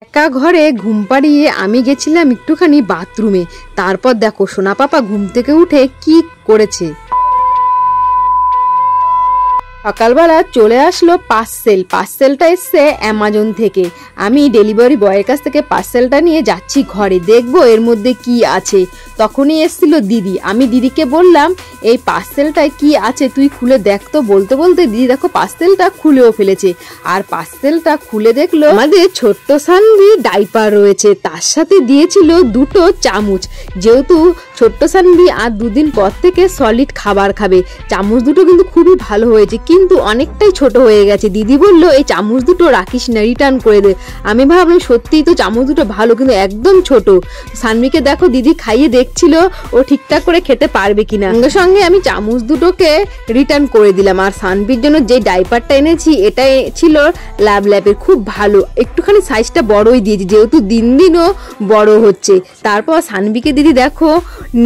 একা ঘরে ঘুম পাড়িয়ে আমি গেছিলাম একটুখানি বাথরুমে। তারপর দেখো সোনা পাপা ঘুম থেকে উঠে কি করেছে। সকালবেলা চলে আসলো পার্সেলটা এসছে অ্যামাজন থেকে। আমি ডেলিভারি বয়ের কাছ থেকে পার্সেলটা নিয়ে যাচ্ছি ঘরে, দেখবো এর মধ্যে কি আছে। তখনই এসছিল দিদি। আমি দিদিকে বললাম এই পার্সেলটায় কি আছে তুই খুলে দেখ তো। বলতে বলতে দিদি দেখো পার্সেলটা খুলেও ফেলেছে। আর পার্সেলটা খুলে দেখলো আমাদের ছোট্ট সানভি ডাইপার রয়েছে, তার সাথে দিয়েছিল 2টো চামচ। যেহেতু ছোট্ট সানভি আর 2 দিন পর থেকে সলিড খাবার খাবে, চামচ দুটো কিন্তু খুবই ভালো হয়েছে, কিন্তু অনেকটাই ছোট হয়ে গেছে। দিদি বললো এই চামচ দুটো রাখিস না, রিটার্ন করে দে। আমি ভাবলাম সত্যিই তো চামচ দুটো ভালো, কিন্তু একদম ছোট। সানভিকে দেখো দিদি খাইয়ে দেখছিল ও ঠিকঠাক করে খেতে পারবে কিনা। সঙ্গে সঙ্গে আমি চামচ দুটোকে রিটার্ন করে দিলাম। আর সানভির জন্য যে ডাইপারটা এনেছি এটা ছিল ল্যাবের, খুব ভালো। একটুখানি সাইজটা বড়ই দিয়েছি, যেহেতু দিন দিনও বড় হচ্ছে। তারপর সানভিকে দিদি দেখো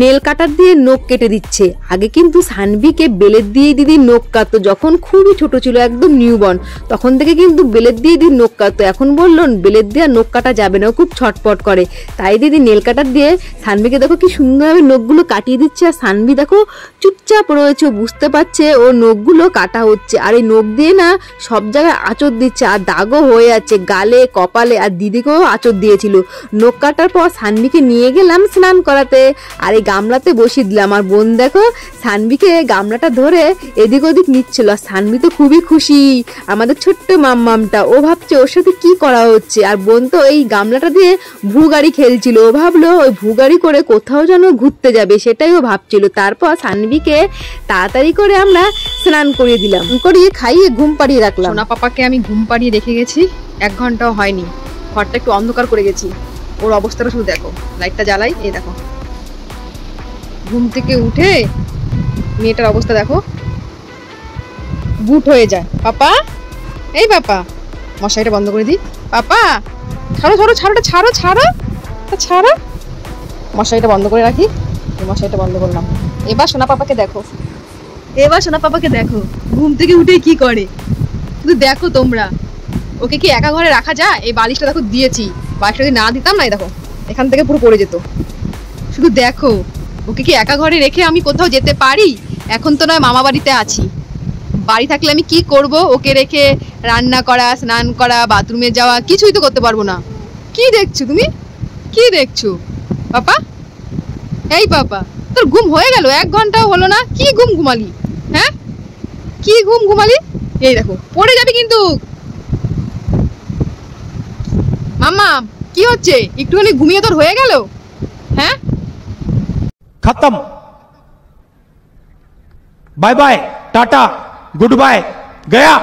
নেল কাটার দিয়ে নখ কেটে দিচ্ছে। আগে কিন্তু সানভিকে বেলেট দিয়ে দিদি নখ কাটতো, যখন খুবই ছোট ছিল একদম নিউবর্ন, তখন থেকে কিন্তু বেলেট দিয়ে দিদি নখ কাটতো। এখন বললো বেলেট দিয়ে নখ কাটা যাবে না, ও খুব ছটপট করে। তাই দিদি নেল কাটার দিয়ে সানভিকে দেখো কি সুন্দরভাবে নখগুলো কাটিয়ে দিচ্ছে। আর সানভি দেখো চুপচাপ রয়েছে, বুঝতে পারছে ও নখগুলো কাটা হচ্ছে। আর এই নখ দিয়ে না সব জায়গায় আঁচড় দিচ্ছে, আর দাগও হয়ে যাচ্ছে গালে কপালে। আর দিদিকেও আঁচড় দিয়েছিল। নখ কাটার পর সানভিকে নিয়ে গেলাম স্নান করাতে, আর এই গামলাতে বসিয়ে দিলাম। আর বোন দেখো সানভিকে গামলাটা ধরে এদিক ওদিক নিচ্ছিল। আর সানভি তো খুবই খুশি, আমাদের ছোট্ট মাম্মামটা। ও ভাবছে ওর সাথে কি করা হচ্ছে। আর বোন তো এই গামলাটা দিয়ে ভুগাড়ি খেলছিল। ও ভাবলো ওই ভুগাড়ি করে কোথাও যেন ঘুরতে যাবে, সেটাই ও ভাবছিল। তারপর সানভিকে তাড়াতাড়ি করে আমরা স্নান করিয়ে দিলাম, করিয়ে খাইয়ে ঘুম পাড়িয়ে রাখলাম। সোনা পাপাকে আমি ঘুম পাড়িয়ে রেখে গেছি, 1 ঘন্টাও হয়নি। ঘরটা একটু অন্ধকার করে গেছি। ওর অবস্থাটা শুধু দেখো, লাইটটা জ্বালাই, এই দেখো ঘুম থেকে উঠে মেয়েটার অবস্থা দেখো, বুট হয়ে যায়। পাপা, এই পাপা, মশারিটা বন্ধ করে দিই। পাপা ছাড়ো ছাড়ো ছাড়োটা ছাড়ো ছাড়ো ছাড়ো, মশারিটা বন্ধ করে রাখি। মশারিটা বন্ধ করলাম। এবার সোনা পাপাকে দেখো, এবার সোনা পাপাকে দেখো ঘুম থেকে উঠে কি করে, শুধু দেখো তোমরা। ওকে কি একা ঘরে রাখা যায়? এই বালিশটা দেখো দিয়েছি, বালিশটা যদি না দিতাম না দেখো এখান থেকে পুরো পড়ে যেত। শুধু দেখো ওকে কি একা ঘরে রেখে আমি কোথাও যেতে পারি? এখন তো নয় মামা বাড়িতে আছি, বাড়ি থাকলে আমি কি করব? ওকে রেখে রান্না করা, স্নান করা, বাথরুমে যাওয়া কিছুই তো করতে পারবো না। কি দেখছো তুমি, কি দেখছো পাপা? এই পাপা তোর ঘুম হয়ে গেল? 1 ঘন্টাও হলো না, কি ঘুম ঘুমালি? হ্যাঁ কি ঘুম ঘুমালি? এই দেখো পড়ে যাবে কিন্তু। মাম্মা কি হচ্ছে? একটুখানি ঘুমিয়ে তোর হয়ে গেল? হ্যাঁ खत्म, bye bye, tata, goodbye, गया।